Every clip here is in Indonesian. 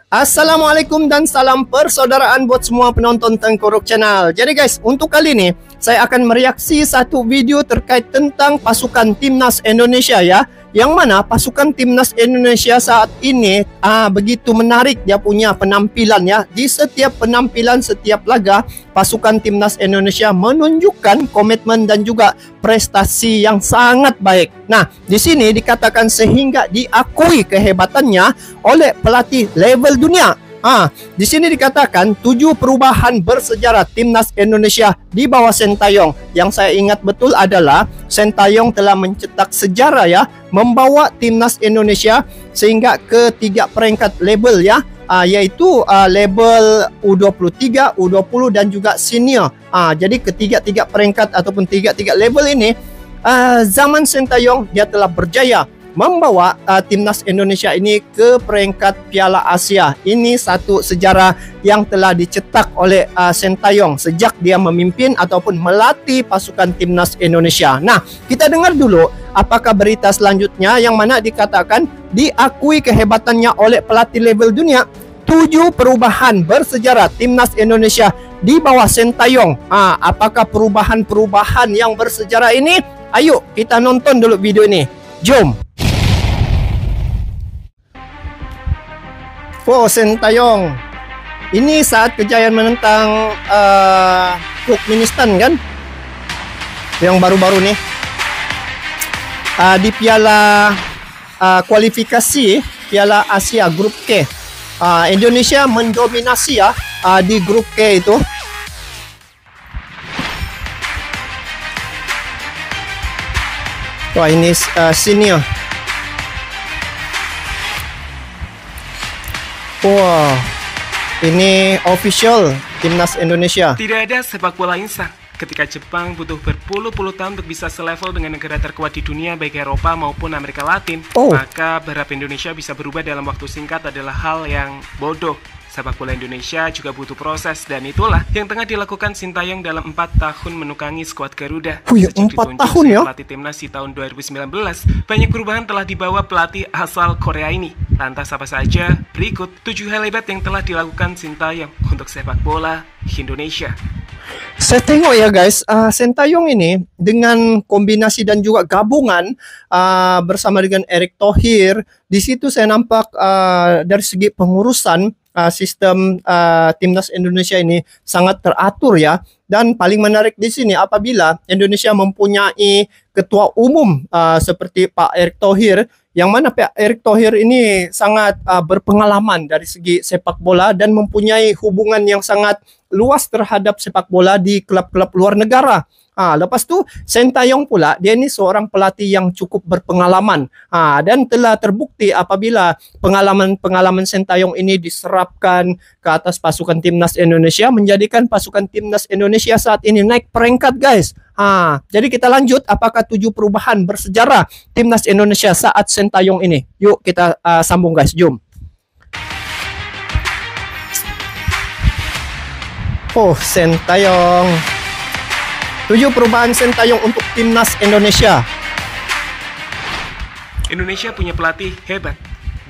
Assalamualaikum dan salam persaudaraan buat semua penonton Tengkorak Channel. Jadi guys, untuk kali ini saya akan mereaksi satu video terkait tentang pasukan Timnas Indonesia ya. Yang mana pasukan Timnas Indonesia saat ini begitu menarik dia punya penampilan ya. Di setiap penampilan, setiap laga, pasukan Timnas Indonesia menunjukkan komitmen dan juga prestasi yang sangat baik. Nah, di sini dikatakan sehingga diakui kehebatannya oleh pelatih level dunia. Di sini dikatakan 7 perubahan bersejarah Timnas Indonesia di bawah Sintayong. Yang saya ingat betul adalah Sintayong telah mencetak sejarah ya, membawa Timnas Indonesia sehingga ke 3 peringkat label ya, yaitu label U23, U20 dan juga senior. Jadi ketiga-tiga peringkat ataupun tiga-tiga label ini zaman Sintayong dia telah berjaya membawa Timnas Indonesia ini ke peringkat Piala Asia. Ini satu sejarah yang telah dicetak oleh Sintayong sejak dia memimpin ataupun melatih pasukan Timnas Indonesia. Nah, kita dengar dulu apakah berita selanjutnya yang mana dikatakan diakui kehebatannya oleh pelatih level dunia. 7 perubahan bersejarah Timnas Indonesia di bawah Sintayong. Apakah perubahan-perubahan yang bersejarah ini? Ayo kita nonton dulu video ini. Jom. Sintayong ini saat kejayaan menentang Turkmenistan kan, yang baru-baru nih di Piala kualifikasi Piala Asia Grup K. Indonesia mendominasi ya di Grup K itu. Wah, ini senior. Wah, ini official Timnas Indonesia. Tidak ada sepak bola instan. Ketika Jepang butuh berpuluh-puluh tahun untuk bisa selevel dengan negara terkuat di dunia, baik Eropa maupun Amerika Latin, maka berharap Indonesia bisa berubah dalam waktu singkat adalah hal yang bodoh. Sepak bola Indonesia juga butuh proses, dan itulah yang tengah dilakukan Sintayong dalam 4 tahun menukangi skuad Garuda. Sejak 4 tahun ya? Pelatih timnas di tahun 2019, banyak perubahan telah dibawa pelatih asal Korea ini. Lantas apa saja? Berikut 7 hal hebat yang telah dilakukan Sintayong untuk sepak bola Indonesia. Saya tengok ya guys, Sintayong ini dengan kombinasi dan juga gabungan bersama dengan Erick Thohir, di situ saya nampak dari segi pengurusan sistem Timnas Indonesia ini sangat teratur ya. Dan paling menarik di sini apabila Indonesia mempunyai ketua umum seperti Pak Erick Thohir, yang mana Pak Erick Thohir ini sangat berpengalaman dari segi sepak bola dan mempunyai hubungan yang sangat luas terhadap sepak bola di klub-klub luar negara. Lepas tu Sintayong pula dia ini seorang pelatih yang cukup berpengalaman dan telah terbukti apabila pengalaman Sintayong ini diserapkan ke atas pasukan Timnas Indonesia, menjadikan pasukan Timnas Indonesia saat ini naik peringkat guys. Jadi kita lanjut, apakah 7 perubahan bersejarah Timnas Indonesia saat Sintayong ini? Yuk kita sambung guys, jom. Sintayong. 7 perubahan Sintayong untuk Timnas Indonesia. Indonesia punya pelatih hebat,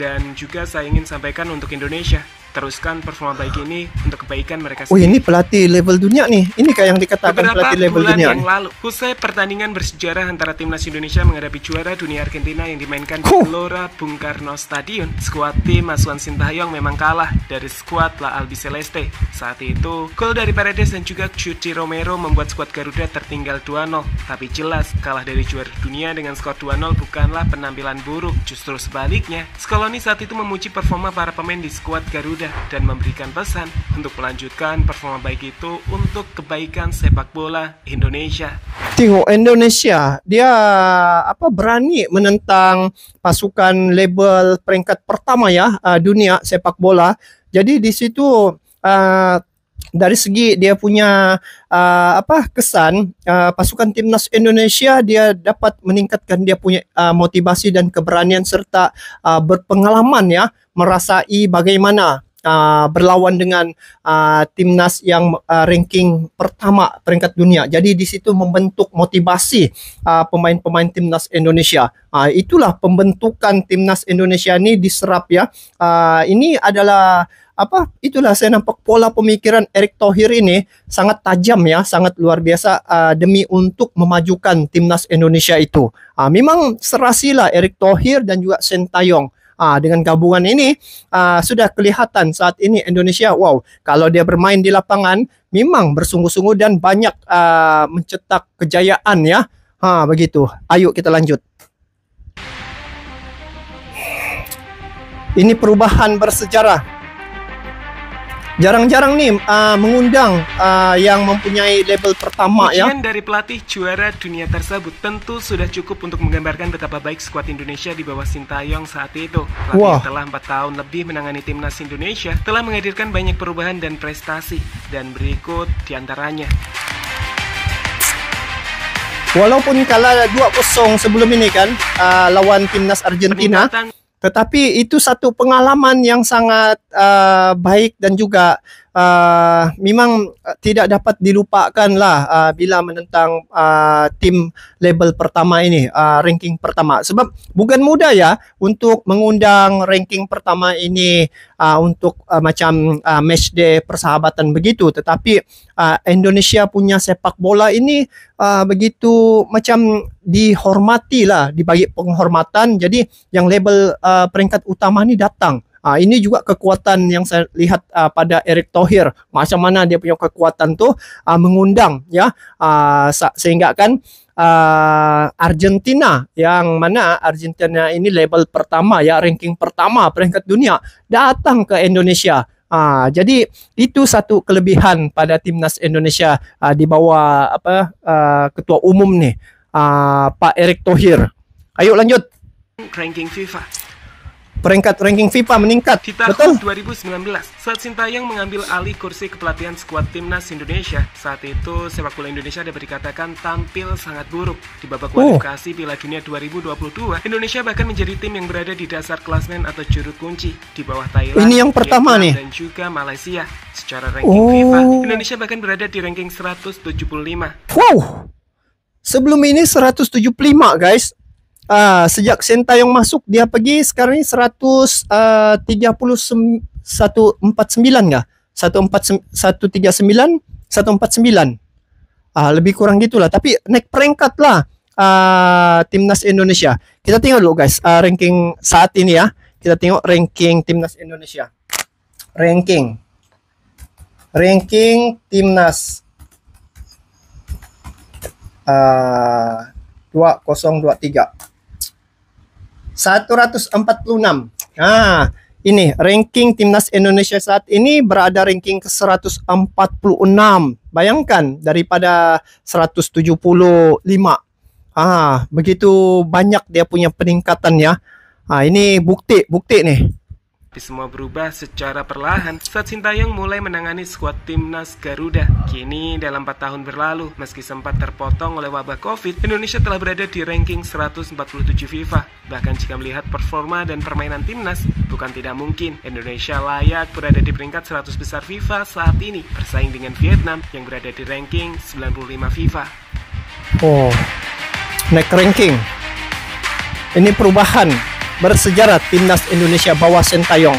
dan juga saya ingin sampaikan untuk Indonesia, teruskan performa baik ini untuk kebaikan mereka sendiri. Ini pelatih level dunia nih. Ini kayak yang dikatakan pelatih level dunia. Beberapa bulan yang lalu, usai pertandingan bersejarah antara Timnas Indonesia menghadapi juara dunia Argentina yang dimainkan di Gelora Bung Karno Stadion, skuad tim asuhan Sintayong memang kalah dari skuad La Albiceleste. Saat itu, gol dari Paredes dan juga Cuti Romero membuat skuad Garuda tertinggal 2-0. Tapi jelas, kalah dari juara dunia dengan skor 2-0 bukanlah penampilan buruk. Justru sebaliknya, Scaloni saat itu memuji performa para pemain di skuad Garuda dan memberikan pesan untuk melanjutkan performa baik itu untuk kebaikan sepak bola Indonesia. Tengok Indonesia, dia berani menentang pasukan label peringkat pertama ya dunia sepak bola. Jadi di situ dari segi dia punya kesan pasukan Timnas Indonesia, dia dapat meningkatkan dia punya motivasi dan keberanian serta berpengalaman ya, merasai bagaimana berlawan dengan timnas yang ranking pertama peringkat dunia. Jadi di situ membentuk motivasi pemain-pemain timnas Indonesia. Itulah pembentukan timnas Indonesia ini diserap ya. Ini adalah itulah saya nampak pola pemikiran Erick Thohir ini sangat tajam ya, sangat luar biasa demi untuk memajukan timnas Indonesia itu. Memang serasilah Erick Thohir dan juga Sintayong. Dengan gabungan ini sudah kelihatan saat ini Indonesia, wow, kalau dia bermain di lapangan memang bersungguh-sungguh dan banyak mencetak kejayaan ya. Begitu. Ayo kita lanjut. Ini perubahan bersejarah. Jarang-jarang nih mengundang yang mempunyai label pertama ya. Ujian dari pelatih juara dunia tersebut tentu sudah cukup untuk menggambarkan betapa baik skuad Indonesia di bawah Sintayong saat itu. Pelatih telah 4 tahun lebih menangani timnas Indonesia, telah menghadirkan banyak perubahan dan prestasi. Dan berikut diantaranya. Walaupun kalah 2-0 sebelum ini kan lawan timnas Argentina, tetapi itu satu pengalaman yang sangat baik dan juga memang tidak dapat dilupakan lah bila menentang tim label pertama ini, ranking pertama. Sebab bukan mudah ya untuk mengundang ranking pertama ini untuk macam match day persahabatan begitu. Tetapi Indonesia punya sepak bola ini begitu macam dihormati lah, dibagi penghormatan. Jadi yang label peringkat utama ini datang. Ini juga kekuatan yang saya lihat pada Erick Thohir. Macam mana dia punya kekuatan tuh mengundang ya, sehingga kan Argentina, yang mana Argentina ini label pertama ya, ranking pertama peringkat dunia, datang ke Indonesia. Jadi itu satu kelebihan pada timnas Indonesia di bawah ketua umum nih, Pak Erick Thohir. Ayo lanjut. Ranking FIFA. Peringkat ranking FIFA meningkat. Di tahun 2019, saat Sintayong mengambil alih kursi kepelatihan skuad timnas Indonesia, saat itu sepak bola Indonesia dapat dikatakan tampil sangat buruk. Di babak kualifikasi Piala Dunia 2022, Indonesia bahkan menjadi tim yang berada di dasar klasmen atau juru kunci di bawah Thailand, ini yang pertama nih, dan juga Malaysia. Secara ranking FIFA, Indonesia bahkan berada di ranking 175. Wow, sebelum ini 175 guys. Sejak Sintayong masuk dia pergi, sekarang ini 139 nggak? 139, 149. Lebih kurang gitulah. Tapi naik peringkat lah timnas Indonesia. Kita tengok dulu guys, ranking saat ini ya. Kita tengok ranking timnas Indonesia. Ranking timnas 2023. 146. Ini ranking timnas Indonesia saat ini berada ranking ke 146. Bayangkan daripada 175. Begitu banyak dia punya peningkatan ya. Ini bukti nih. Tapi semua berubah secara perlahan saat Sintayong mulai menangani skuad timnas Garuda. Kini dalam 4 tahun berlalu, meski sempat terpotong oleh wabah Covid, Indonesia telah berada di ranking 147 FIFA. Bahkan jika melihat performa dan permainan timnas, bukan tidak mungkin Indonesia layak berada di peringkat 100 besar FIFA saat ini, bersaing dengan Vietnam yang berada di ranking 95 FIFA. Naik ranking. Ini perubahan bersejarah timnas Indonesia bawah Sintayong.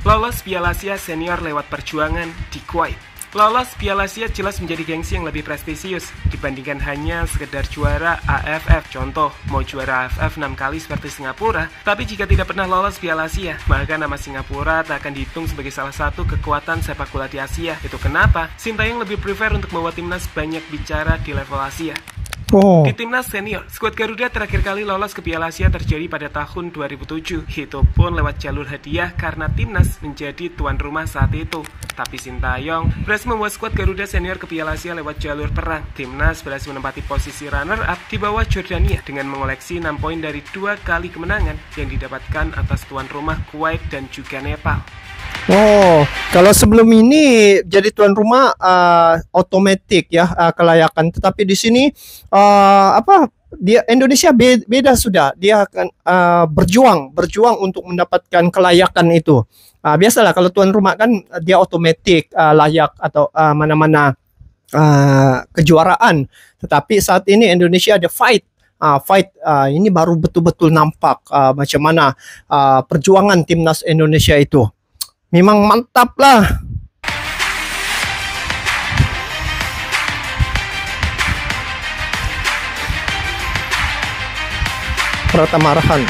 Lolos Piala Asia Senior lewat perjuangan di Kuwait. Lolos Piala Asia jelas menjadi gengsi yang lebih prestisius dibandingkan hanya sekedar juara AFF. Contoh, mau juara AFF 6 kali seperti Singapura, tapi jika tidak pernah lolos Piala Asia, maka nama Singapura tak akan dihitung sebagai salah satu kekuatan sepak bola di Asia. Itu kenapa Sintayong lebih prefer untuk membawa timnas banyak bicara di level Asia. Di timnas senior, skuad Garuda terakhir kali lolos ke Piala Asia terjadi pada tahun 2007. Itu pun lewat jalur hadiah karena timnas menjadi tuan rumah saat itu. Tapi Sintayong berhasil membawa skuad Garuda senior ke Piala Asia lewat jalur perang. Timnas berhasil menempati posisi runner-up di bawah Jordania dengan mengoleksi 6 poin dari 2 kali kemenangan yang didapatkan atas tuan rumah Kuwait dan juga Nepal. Oh, kalau sebelum ini jadi tuan rumah otomatis ya kelayakan, tetapi di sini apa dia Indonesia beda sudah. Dia akan berjuang untuk mendapatkan kelayakan itu. Biasalah kalau tuan rumah kan dia otomatis layak atau mana-mana kejuaraan. Tetapi saat ini Indonesia ada fight. Ini baru betul-betul nampak macam mana perjuangan timnas Indonesia itu. Memang mantap lah. Pratama Arhan.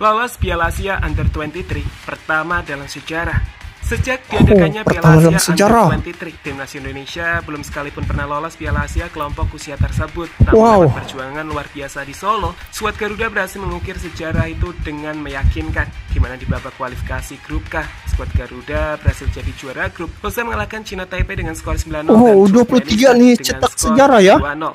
Lolos Piala Asia Under 23 pertama dalam sejarah. Sejak diadakannya Piala Asia Under 23, timnas Indonesia belum sekalipun pernah lolos Piala Asia kelompok usia tersebut. Namun dapat perjuangan luar biasa di Solo, skuad Garuda berhasil mengukir sejarah itu dengan meyakinkan, di mana di babak kualifikasi grup K, skuad Garuda berhasil jadi juara grup. Usai mengalahkan China Taipei dengan skor 9-0 dan 23 nih cetak sejarah ya. 2-0.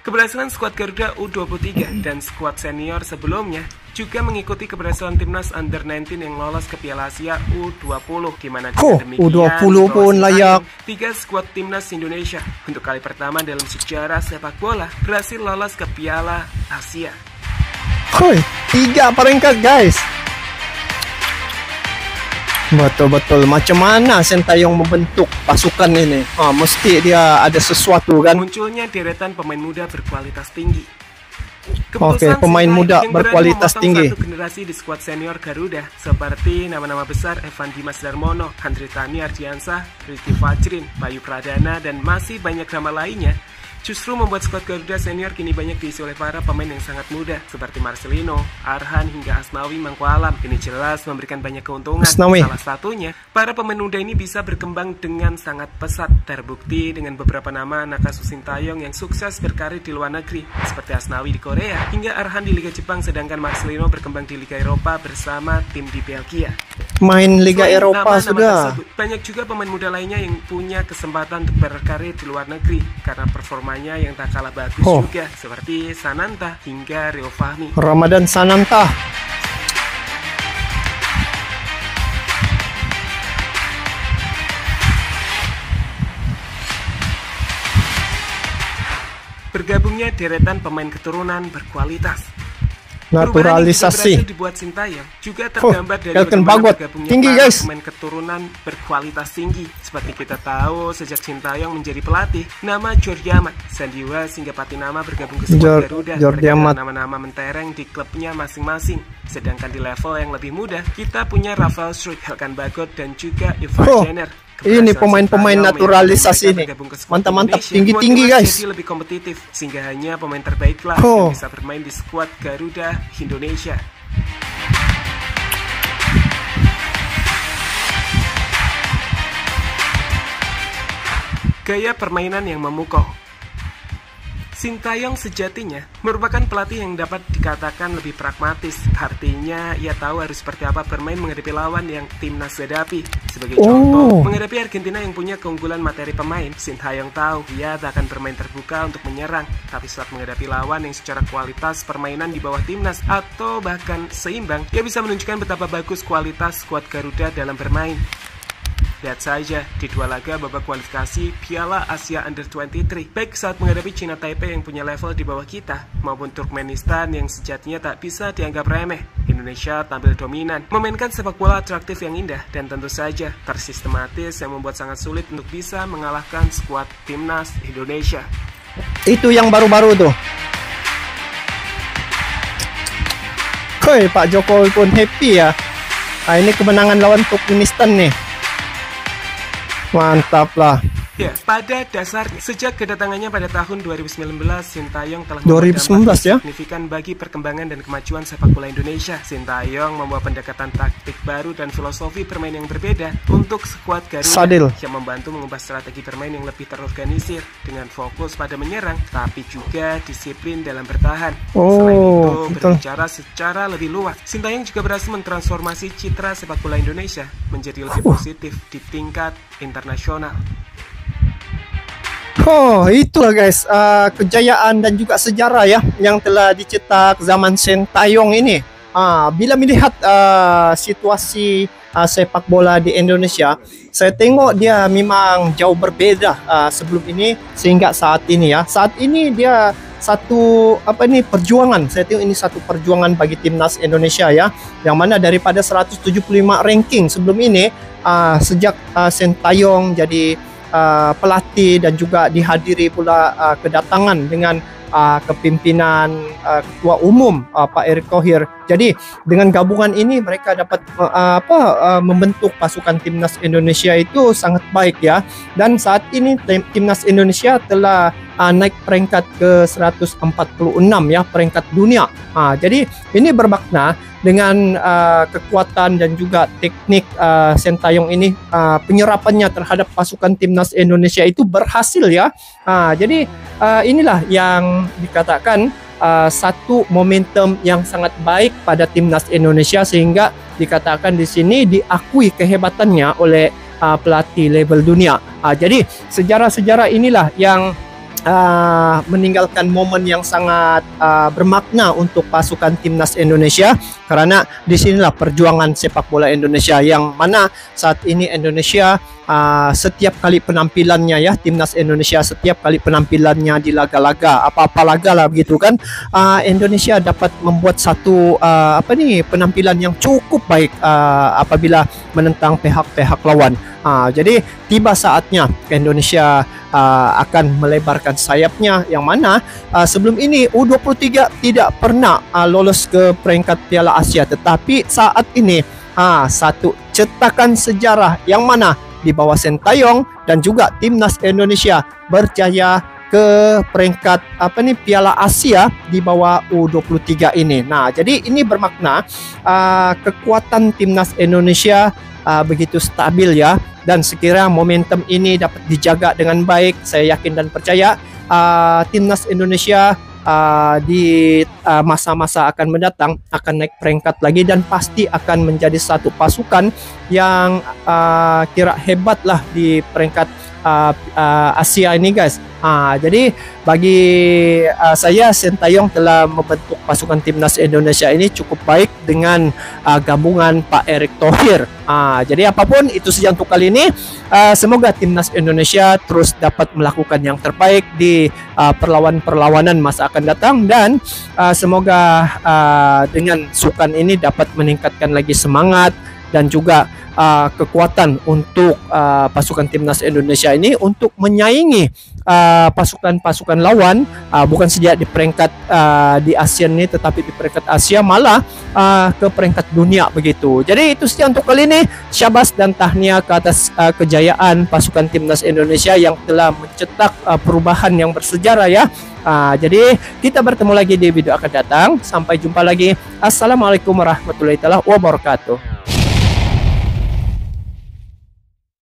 Keberhasilan skuad Garuda U23 dan skuad senior sebelumnya juga mengikuti keberhasilan timnas Under 19 yang lolos ke Piala Asia U20, di mana U20 pun layak. 3 skuad timnas Indonesia untuk kali pertama dalam sejarah sepak bola berhasil lolos ke Piala Asia. 3 peringkat guys. Betul-betul macam mana Sintayong membentuk pasukan ini? Mesti dia ada sesuatu kan? Munculnya deretan pemain muda berkualitas tinggi. Oke, pemain muda berkualitas tinggi. Satu generasi di skuad senior Garuda seperti nama-nama besar Evan Dimas Darmono, Handri Tani Ardiansah, Riki Fajrin, Bayu Pradana, dan masih banyak nama lainnya, justru membuat skuad Garuda senior kini banyak diisi oleh para pemain yang sangat muda seperti Marcelino, Arhan, hingga Asnawi Mangkualam. Ini jelas memberikan banyak keuntungan. Salah satunya, para pemain muda ini bisa berkembang dengan sangat pesat. Terbukti dengan beberapa nama Nakasu Sintayong yang sukses berkarir di luar negeri seperti Asnawi di Korea, hingga Arhan di Liga Jepang, sedangkan Marcelino berkembang di Liga Eropa bersama tim di Belgia. Main Liga Eropa sudah. Banyak juga pemain muda lainnya yang punya kesempatan untuk berkarir di luar negeri karena performanya yang tak kalah bagus juga, seperti Sananta hingga Rio Fahmi. Ramadan Sananta. Bergabungnya deretan pemain keturunan berkualitas. Naturalisasi dibuat Sintayong juga tergambar dari bagaimana bergabungnya pemain keturunan berkualitas tinggi. Seperti kita tahu, sejak Sintayong menjadi pelatih, nama Jordi Amat, Sandiwa, hingga Patinama bergabung ke skuad Garuda. Nama-nama mentereng di klubnya masing-masing. Sedangkan di level yang lebih muda, kita punya Rafael Struijk, Helkan Bagot, dan juga Ivar Jenner. Ini pemain-pemain naturalisasi ini mantap-mantap, tinggi-tinggi guys. Jadi lebih kompetitif, sehingga hanya pemain terbaiklah yang bisa bermain di skuad Garuda Indonesia. Gaya permainan yang memukau. Sintayong sejatinya merupakan pelatih yang dapat dikatakan lebih pragmatis. Artinya, ia tahu harus seperti apa bermain menghadapi lawan yang timnas hadapi. Sebagai contoh, menghadapi Argentina yang punya keunggulan materi pemain, Sintayong tahu ia tak akan bermain terbuka untuk menyerang. Tapi saat menghadapi lawan yang secara kualitas permainan di bawah timnas atau bahkan seimbang, ia bisa menunjukkan betapa bagus kualitas skuad Garuda dalam bermain. Lihat saja di 2 laga babak kualifikasi Piala Asia Under 23, baik saat menghadapi China Taipei yang punya level di bawah kita, maupun Turkmenistan yang sejatinya tak bisa dianggap remeh. Indonesia tampil dominan, memainkan sepak bola atraktif yang indah, dan tentu saja tersistematis yang membuat sangat sulit untuk bisa mengalahkan skuad timnas Indonesia. Itu yang baru-baru tuh. Pak Jokowi pun happy ya. Ini kemenangan lawan Turkmenistan nih. Mantap lah. Ya, pada dasarnya sejak kedatangannya pada tahun 2019, Sintayong telah 2019 ya signifikan bagi perkembangan dan kemajuan sepak bola Indonesia. Sintayong membawa pendekatan taktik baru dan filosofi bermain yang berbeda untuk skuad Garuda yang membantu mengubah strategi bermain yang lebih terorganisir dengan fokus pada menyerang tapi juga disiplin dalam bertahan. Selain itu, berbicara secara lebih luas, Sintayong juga berhasil mentransformasi citra sepak bola Indonesia menjadi lebih positif di tingkat internasional. Itulah guys kejayaan dan juga sejarah ya yang telah dicetak zaman Sintayong ini. Bila melihat situasi sepak bola di Indonesia, saya tengok dia memang jauh berbeza sebelum ini sehingga saat ini ya. Saat ini dia satu perjuangan. Saya tengok ini satu perjuangan bagi timnas Indonesia ya. Yang mana daripada 175 ranking sebelum ini, sejak Sintayong jadi pelatih dan juga dihadiri pula kedatangan dengan kepimpinan Ketua Umum Pak Erick Thohir. Jadi dengan gabungan ini mereka dapat membentuk pasukan timnas Indonesia itu sangat baik ya. Dan saat ini timnas Indonesia telah naik peringkat ke 146 ya, peringkat dunia. Jadi ini bermakna dengan kekuatan dan juga teknik Sintayong ini, penyerapannya terhadap pasukan timnas Indonesia itu berhasil ya. Jadi inilah yang dikatakan satu momentum yang sangat baik pada timnas Indonesia, sehingga dikatakan di sini diakui kehebatannya oleh pelatih level dunia. Jadi sejarah-sejarah inilah yang meninggalkan momen yang sangat bermakna untuk pasukan timnas Indonesia, karena disinilah perjuangan sepak bola Indonesia, yang mana saat ini Indonesia setiap kali penampilannya ya, timnas Indonesia setiap kali penampilannya di laga-laga, apa-apa laga lah begitu kan, Indonesia dapat membuat satu penampilan yang cukup baik apabila menentang pihak-pihak lawan. Jadi tiba saatnya Indonesia akan melebarkan sayapnya, yang mana sebelum ini U23 tidak pernah lolos ke peringkat Piala Asia, tetapi saat ini satu cetakan sejarah yang mana di bawah Sintayong dan juga timnas Indonesia berjaya ke peringkat Piala Asia di bawah U23 ini. Nah, jadi ini bermakna kekuatan timnas Indonesia begitu stabil ya, dan sekiranya momentum ini dapat dijaga dengan baik, saya yakin dan percaya timnas Indonesia di masa-masa akan mendatang akan naik peringkat lagi, dan pasti akan menjadi satu pasukan yang kira hebat lah di peringkat Asia ini guys. Jadi bagi saya, Sintayong telah membentuk pasukan timnas Indonesia ini cukup baik dengan gabungan Pak Erick Thohir. Jadi apapun itu saja untuk kali ini. Semoga timnas Indonesia terus dapat melakukan yang terbaik di perlawanan masa akan datang, dan semoga dengan sukan ini dapat meningkatkan lagi semangat dan juga kekuatan untuk pasukan timnas Indonesia ini untuk menyaingi pasukan-pasukan lawan, bukan saja di peringkat di ASEAN ini, tetapi di peringkat Asia, malah ke peringkat dunia begitu. Jadi itu saja untuk kali ini. Syabas dan tahniah ke atas kejayaan pasukan timnas Indonesia yang telah mencetak perubahan yang bersejarah ya. Jadi kita bertemu lagi di video akan datang. Sampai jumpa lagi. Assalamualaikum warahmatullahi wabarakatuh.